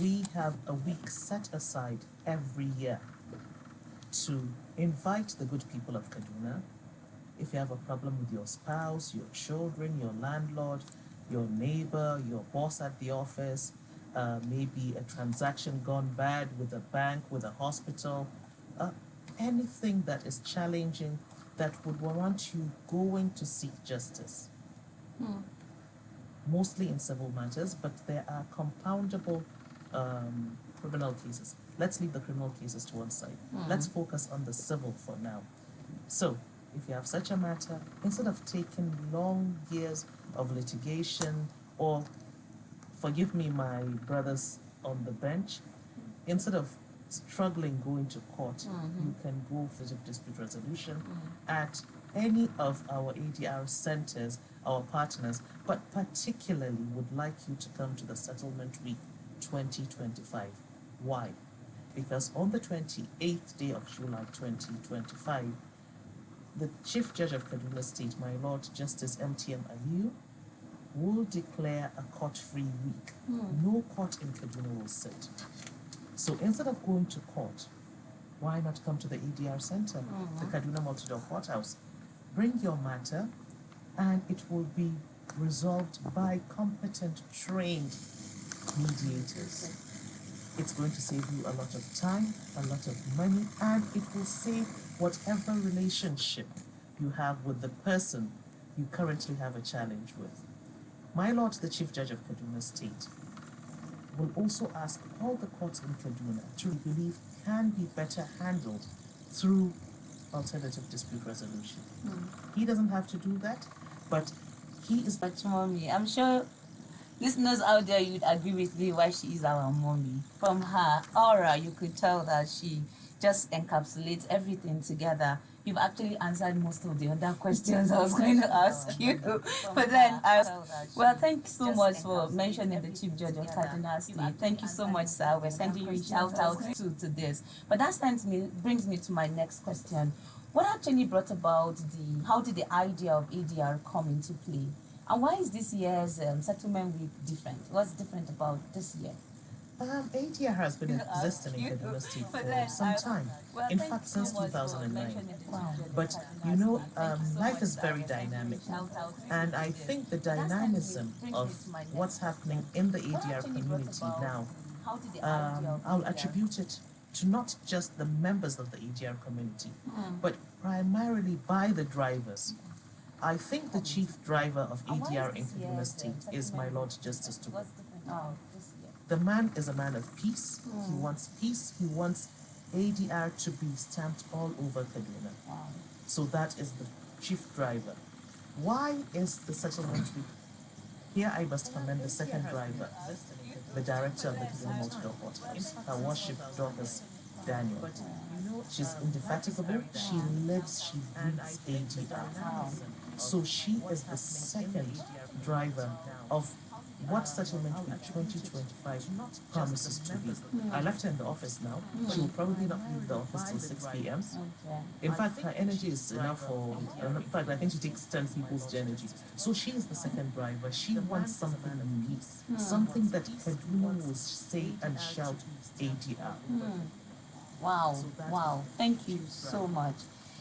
we have a week set aside every year to invite the good people of Kaduna. If you have a problem with your spouse, your children, your landlord, your neighbor, your boss at the office, maybe a transaction gone bad with a bank, with a hospital, anything that is challenging that would warrant you going to seek justice. Mostly in civil matters, but there are compoundable criminal cases. Let's leave the criminal cases to one side. Let's focus on the civil for now. So, if you have such a matter, instead of taking long years of litigation, or, forgive me, my brothers on the bench, instead of struggling going to court, you can go for dispute resolution at any of our ADR centers, our partners, but particularly would like you to come to the Settlement Week 2025. Why? Because on the 28th day of July 2025, the Chief Judge of Kaduna State, my Lord Justice MTM Aliyu, will declare a court-free week. No court in Kaduna will sit. So instead of going to court, why not come to the ADR Center, the Kaduna Multi-Door Courthouse? Bring your matter, and it will be resolved by competent, trained mediators. It's going to save you a lot of time, a lot of money, and it will save whatever relationship you have with the person you currently have a challenge with. My Lord, the Chief Judge of Kaduna State, will also ask all the courts in Kaduna to believe can be better handled through alternative dispute resolution. He doesn't have to do that, but he is... But mommy, I'm sure listeners out there, you'd agree with me why she is our mommy. From her aura, you could tell that she just encapsulates everything together. You've actually answered most of the other questions I was going to ask you. But then, well, thank you so much for mentioning the Chief Judge of Kaduna State. Thank you so much, sir. We're sending you a shout out to this. But that brings me to my next question. What actually brought about how did the idea of ADR come into play? And why is this year's settlement week different? What's different about this year? ADR has been existing in Kaduna State for some time. In fact, since 2009. Wow. But you know, life is very dynamic. And I think the dynamism of what's happening in the ADR community now, I'll attribute it to not just the members of the ADR community, but primarily by the drivers. I think the chief driver of ADR in Kaduna State is my Lord Justice Tugu. The man is a man of peace. He wants peace. He wants ADR to be stamped all over Kaduna. So that is the chief driver. Why is the settlement week? Here I must commend the second driver, the director of the Kaduna Multi-Door Courthouse, Her Worship Dorcas Daniel. She's indefatigable. She lives, she breathes ADR. So she is the second driver of what Settlement Week 2025 promises to be. I left her in the office now. She will probably not leave the office till 6 p.m. In fact, her energy is enough for, in fact, I think she takes 10 people's energy. So she is the second driver. She wants something unique, something that Kaduna will say and shout ADR. Wow, wow. Thank you so much.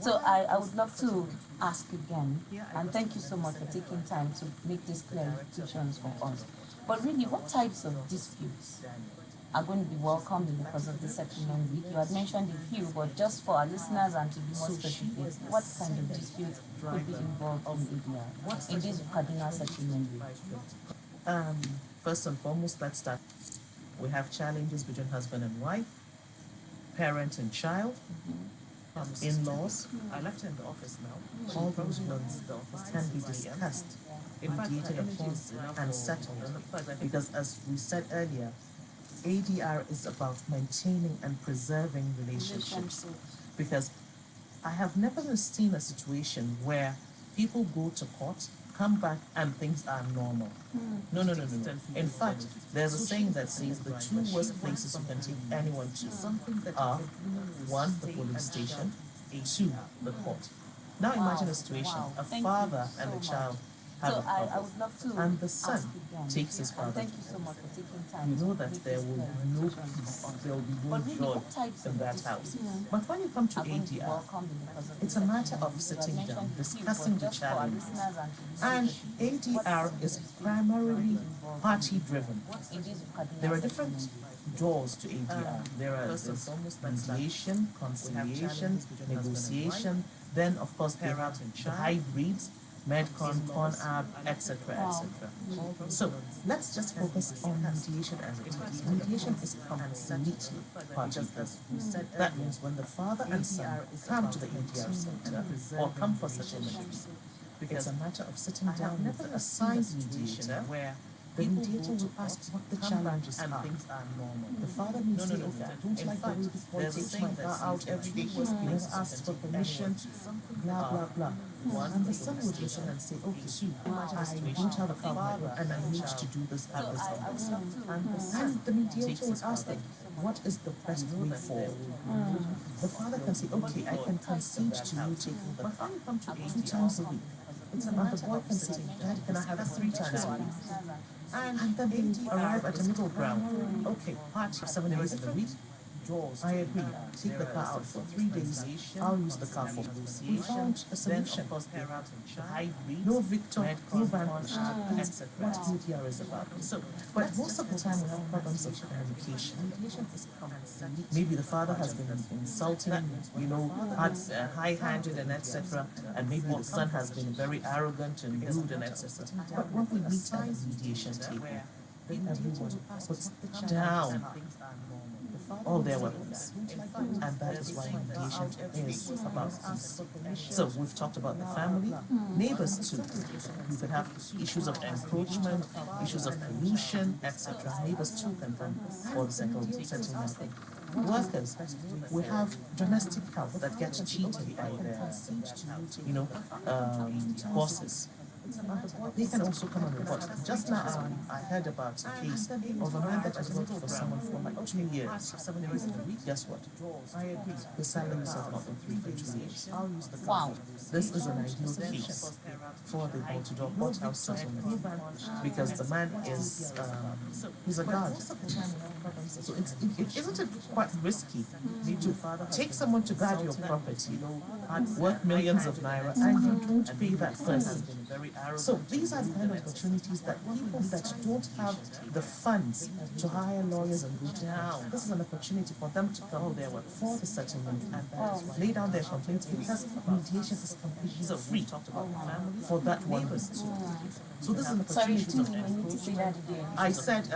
So I would love to ask again, and thank you so much for taking time to make these clarifications for us. But really, what types of disputes are going to be welcomed in the course of the settlement week? You had mentioned a few, but just for our listeners and to be more specific, what kind of disputes could be involved in ADR in this Kaduna settlement week? First and foremost, let's start. We have challenges between husband and wife, parent and child, in-laws. I left her in the office now. All those ones can be discussed, mediated upon, and settled. Because as we said earlier, ADR is about maintaining and preserving relationships. Because I have never seen a situation where people go to court, come back, and things are normal. No. In fact, there's a saying that says the two worst places you can take anyone to are, one, the police station, two, the court. Now imagine a situation, a father and a child have So a I problem, would love to and the son ask again. takes his And father thank to you so court, much for taking time. you know to that make there this will be no peace, there will be no But really, joy what types in of that house. But when you come to are going to be ADR, welcomed in the course of it's the a matter settlement? of You had sitting mentioned down, the few, discussing but the just for our challenges. listeners and to the And people, ADR is primarily party driven. in this Kaduna There are different settlement. doors to ADR. There are mediation, conciliation, negotiation. Then, of course, they have the hybrids, Medcon, ConAb, etc., etc. So let's just focus on mediation as it is. Mediation is completely party driven. That means when the father and son come to the ADR center or come for settlement, it's a matter of sitting down with the assigned mediator where the mediator will ask what the challenges are. The father may say, okay, I don't like the way this boy takes my car out every day. He never asks for permission, blah, blah, blah. And the son would listen and say, okay, I don't have a car of my own and I need to do this, have this, and this. And the mediator will ask them, what is the best way forward? The father can say, okay, I can concede to you taking the car 2 times a week. And the boy can say, Dad, can I have it 3 times a week? And then they arrive at a middle ground. Okay, party 7 days in the week. I agree. Take the car out for 3 days. I'll use the car for. We found a solution. No victor, no vanquished. That's what ADR is about. So, but most of the time we have problems of communication. Maybe the father has been insulting, high-handed and etc. And maybe the son has been very arrogant and rude and etc. But when we meet at the mediation table, everyone puts down all their weapons. And that is why mediation is about peace. So we've talked about the family, neighbors too. We could have issues of encroachment, issues of pollution, etc. Neighbors too can come for the settlement. Workers, we have domestic help that gets cheated by their, bosses. They can also come and report. Just now, I heard about a case of a man that has worked for someone for like 2 years. Guess what? The salary is not for 2 years. Wow. This is an ideal case for the multi-door courthouse settlement because the man is he's a guard. So isn't it quite risky to take someone to guard your property and work millions of naira and you don't pay that person? So these are the kind of opportunities that people that don't have the funds to hire lawyers and go down, this is an opportunity for them to come there for the settlement and lay down their complaints because mediation is completely free for that one person. So this is an opportunity. I said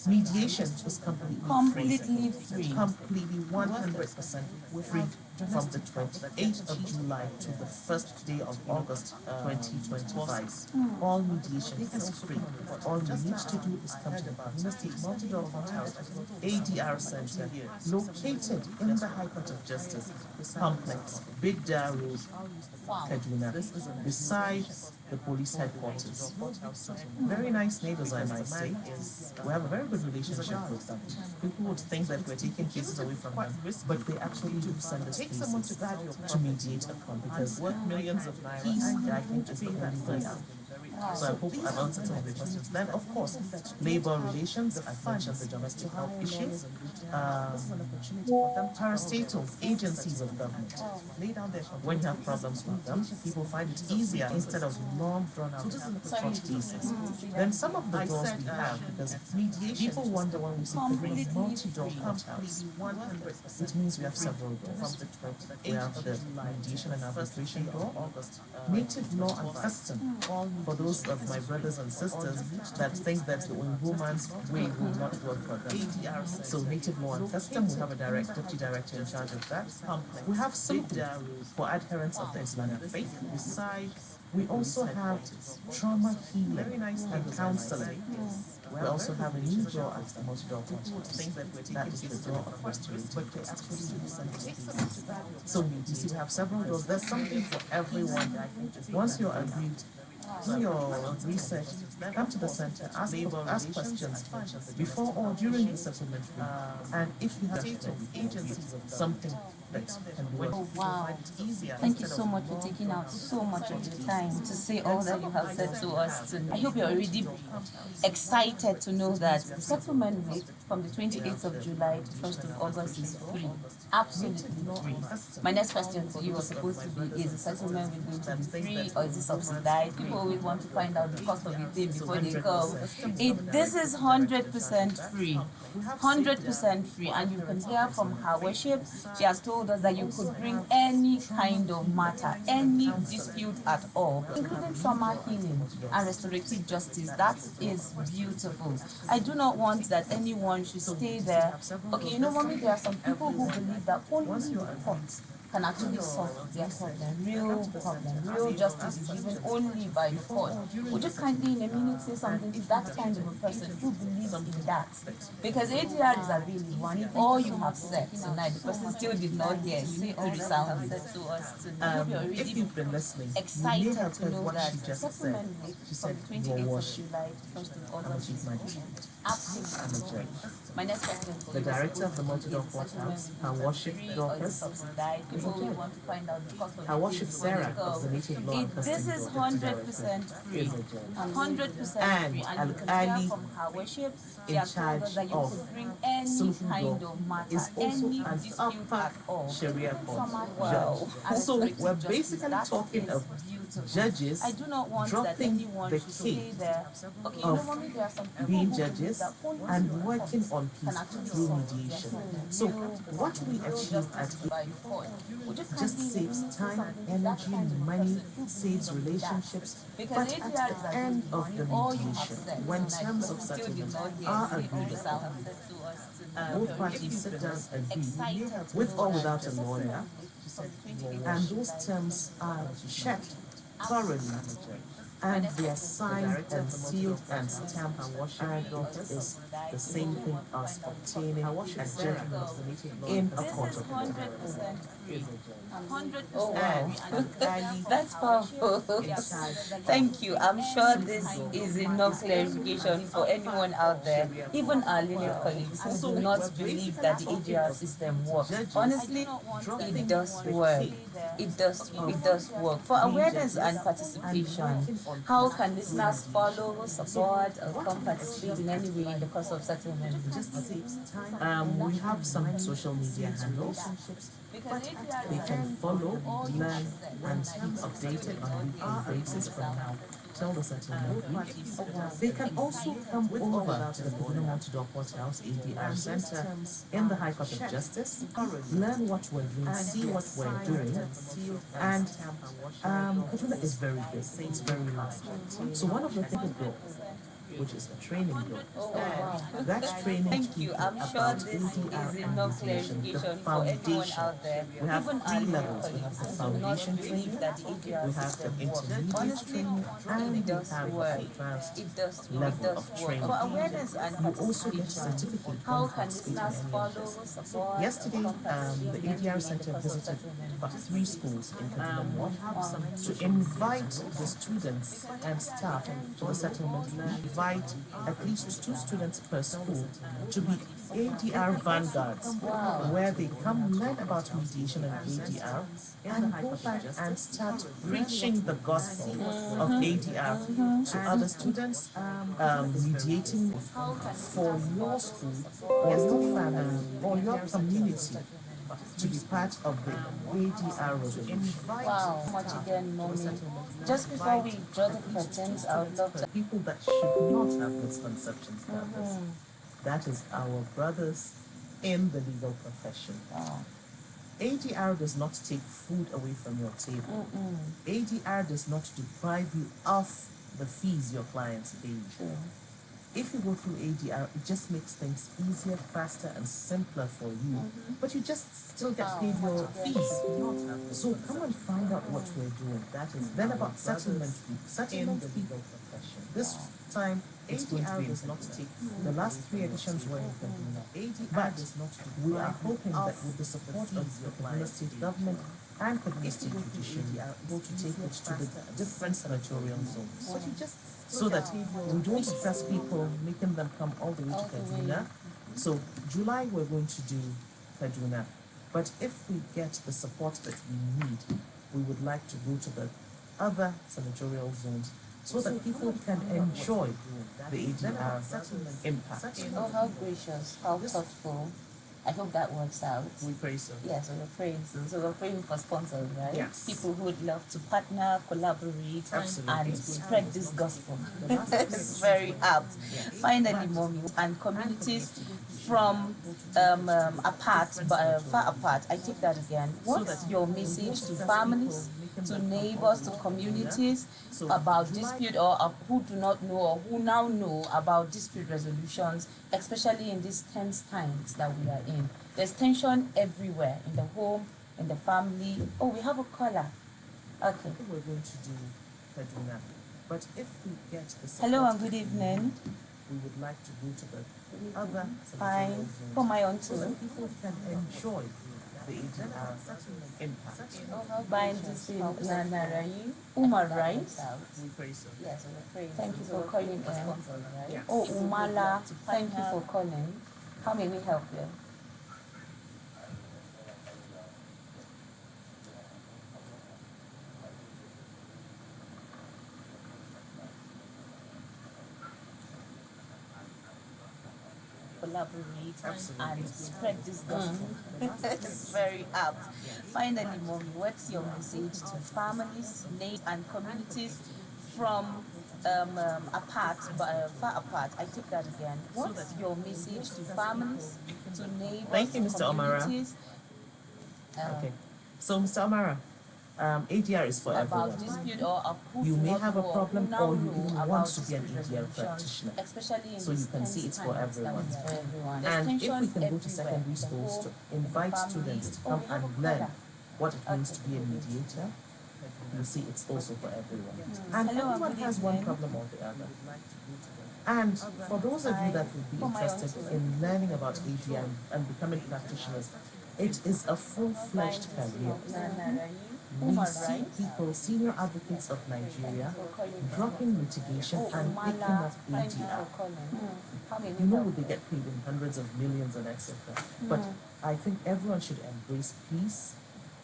mediation is completely free. Completely 100% free from the 28th of July to the 1st day of August 2025. All mediation is free. All you need to do is come to the Community Multi-Door Courthouse ADR Center located in the High Court of Justice Complex, Big Dar Road, Kaduna, beside the police headquarters. Very nice neighbors, I might say. We have a very good relationship with them. People would think that we're taking cases away from them, but they actually do send us cases to mediate upon because millions of peace, I think, is the only way out. So I hope I've answered some of the questions. Then, of course, labor relations, I've mentioned the domestic help issues, parastatals, agencies of government. When you have problems with them, people find it easier instead of long drawn out court cases. Then some of the doors we have, because people wonder when we say multi-door courthouse, it means we have several doors. We have the mediation and arbitration door, native law and custom, for those of my brothers and sisters that think that the woman's way will not work for them. So native law and custom, we have a deputy director in charge of that. We have simple for adherents of the Islamic faith. Besides, we also have trauma healing and counseling. We also have a new door at the multi-door courthouse. That is the door of restorative justice. So you see, we have several doors. There's something for everyone. Once you're agreed do your research, come to the center, ask questions before or during the settlement week. And if you have agencies of something that can work, Oh, wow. Thank you so much for taking out so much of your time to say all that you have said to us today. I hope you're already excited to know that the settlement rate from the 28th of July to 1st of August is free. Absolutely free. My next question to you was supposed to be, is the settlement rate going to be free or is it subsidized? People always want to find out the cost of the thing before they come. This is 100% free. 100% free, and you can hear from her worship. She has told us that you could bring any kind of matter, any dispute at all, including trauma healing and restorative justice. That is beautiful. I do not want that anyone should stay there. Okay, you know, mommy, there are some people who believe that only the court can actually solve their problem. Real justice is given only by the court. Would you kindly in a minute say something to that kind of a person who believes in that? Because ADR is available, and if all you have said tonight, the person still did not hear, you need to resound it to us tonight. If you've been listening, Excited you may have to heard know what that she just said. settlement rate She from said, the your 28th of worship, July to 1st of I'm a August chief is magistrate. absolutely I'm a judge. my next question to The you director of the Multi-Door Courthouse, her worship Dorcas, subsidized. People will want to find out the cost of her the worship thing before they Sarah go. of the Native Law and This Custom is Law, 100% free. is a judge. 100% And free. And you can Ali, hear from her worship, she in has told us charge that you of could bring any Sulhu kind Law, of matter, is also any an dispute upper at all. Sharia court Wow. judge. So we're basically talking of judges I do not want that dropping anyone the should stay cake there. Okay, you know, of mommy, there are some people being who judges believe that only and the working court on can peace actually through solve mediation. their So real what we achieve at by the court. Would you just kindly saves say time, something to that energy, kind of money, person who saves believes in that? relationships. Because But ADR at is the end of the all you have mediation, said when tonight, terms of but still did settlement not hear, are say all agreed the upon, sound said to us tonight. both parties sit down and agree, Excited with or to know without that a lawyer, from the 28th and of those July terms are checked thoroughly, and they are signed and sealed and stamped, and it is the same thing as obtaining a judgment in a court of law. 100% free. 100% Oh, wow. That's powerful. Thank you. I'm sure this is enough clarification for anyone out there, even our linear colleagues who do not believe that the AGR system works. Honestly, it does work. It does work. For awareness and participation, how can listeners follow, support, or come participate in any way in the course of settlement? We have some social media handles. They can follow, learn, and keep updated on a weekly basis from now till the settlement week. They can also come over to the Multi-Door Courthouse ADR Center in the High Court of Justice, learn what we're doing, see what we're doing, and Kaduna is very big, it's very large. So one of the things we do, which is a training group. That training. Thank you. I'm sure this is enough clarification for anyone out there. We have Even three levels. We have the foundation training, we have the intermediate training, and we have the advanced level of training. For awareness and you also get a participation, certificate how on can participating listeners in follow, any of this. support, Yesterday, the ADR Center visited about 3 schools in Kaduna North to invite the students and staff to the settlement. Invite at least 2 students per school to be ADR vanguards, where they come learn about mediation and ADR and go back and start preaching the gospel of ADR to other students, mediating for your school or your family or your community to be part of the ADR revolution. Wow, much again, mommy. Just before we draw the curtains, I would love to. People that should not have misconceptions about this. That is our brothers in the legal profession. ADR does not take food away from your table. ADR does not deprive you of the fees your clients pay. If you go through ADR, it just makes things easier, faster, and simpler for you. But you just still get paid your fees. So come and find out what we're doing. That is then about settlement week. Settlement week. This time, ADR does not take the last 3 editions were in Kaduna. But we are hoping that with the support of the Kaduna State government and Kaduna State Judiciary are able to take it to the different senatorial zones. So that we don't stress people, making them come all the way to Kaduna. So July we're going to do Kaduna. But if we get the support that we need, we would like to go to the other senatorial zones so that people can enjoy the ADR impact. Oh, how gracious, how thoughtful. I hope that works out. We pray so. Yes, so we're praying. So we're praying for sponsors, right? Yes. People who would love to partner, collaborate, Absolutely. and spread this gospel. It's very apt. Finally, mommy, and communities from apart, but far apart. I take that again. What's your message to families, to neighbors, to communities about dispute, or who do not know or who now know about dispute resolutions, especially in these tense times that we are in? There's tension everywhere, in the home, in the family. Oh, we have a caller. Okay. We're going to do Kaduna. But if we get the support, Hello and good evening. we would like to go to the other Fine. senatorial Who am zones I on so to? that people can enjoy the ADR impact. Buying this in Nanarai, Umar, right? We pray so. Yes, we're praying. Thank you for calling in. Yes. Oh, Umala, thank you for calling. How may we help you? Collaborate and spread this gospel. It's very apt. Finally, mommy, what's your message to families, neighbors, and communities from apart, but far apart? I take that again. What's your message to families, to neighbors, Thank you, to Mr. Omara. communities? Okay. So, Mr. Omara, ADR is for About everyone. dispute or who You do may not have a know or problem who now or you know even about want to be an dispute ADR resolutions, practitioner. especially in So you these can see tense it's for times that everyone. we are everyone. There's And if tension we can go to everywhere, secondary the schools whole, to in invite the students to family. come We have and a learn caller. what it means to Okay. be a mediator, you see it's also for everyone. And Hello, everyone good has one evening. problem or the other. And for those of you that would be Who am I on interested to? in learning about ADR and becoming practitioners, it is a full-fledged career. We see people, senior advocates of Nigeria, dropping litigation and picking up ADR. You know they get paid in hundreds of millions and etc. But I think everyone should embrace peace.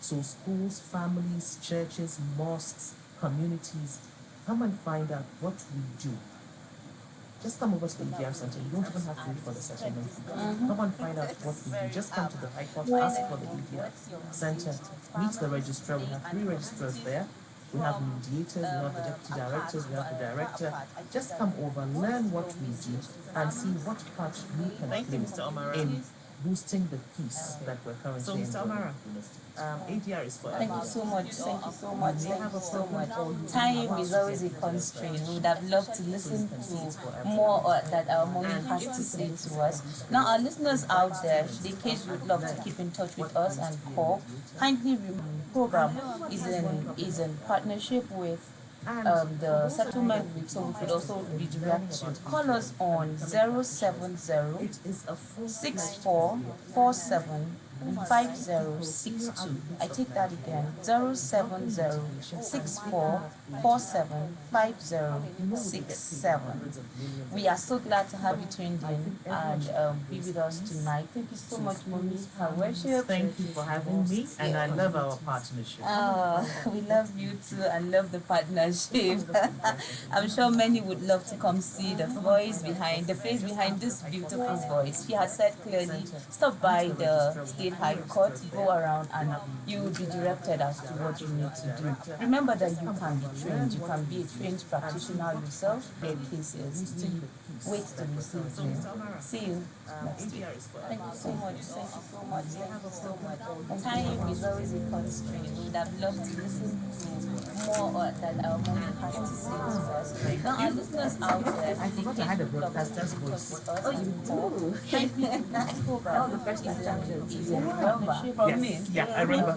So schools, families, churches, mosques, communities, come and find out what we do. Just come over to the ADR Center. You don't even have to wait for the settlement. Come and find out what we do. Just come to the High Court, ask for the ADR Center, meet the registrar. We have 3 registrars there. We have mediators, we have the deputy directors, we have the director. Just come over, learn what we do, and see what part we can play in boosting the peace that we're currently enjoying. ADR is for Thank you everyone. so much. Thank you so much. You may Thank have you a so problem much. or you Time want is to always a get constraint. better. We would have loved to listen to more that our mommy has to say to us. Now, our listeners out there, in case you'd love to keep in touch with us and call, kindly remember the program is in partnership with the settlement, so we could also redirect you. Call us on 070 6447 5062. I take that again, 070 6447 5067. We are so glad to have you tuned in and be with us tonight. Thank you so much, Mommy, for worship. Thank you for having me, and I love our partnership. We love you too and love the partnership. I'm sure many would love to come see the face behind this beautiful voice. She has said clearly, stop by the State High Court, go around, and you will be directed as to what you need to do. Remember that you can be trained, you can be a trained practitioner yourself. In cases, we wait to receive you. See you next week. Thank you so much. Thank you so much. Thank you so much. Time is always a constraint. We would have loved to listen to more that our mommy has to say to us. Now, our listeners out there, I forgot I had a broadcaster's voice. oh, you do? This program is in November from me. Yes, yeah, I remember.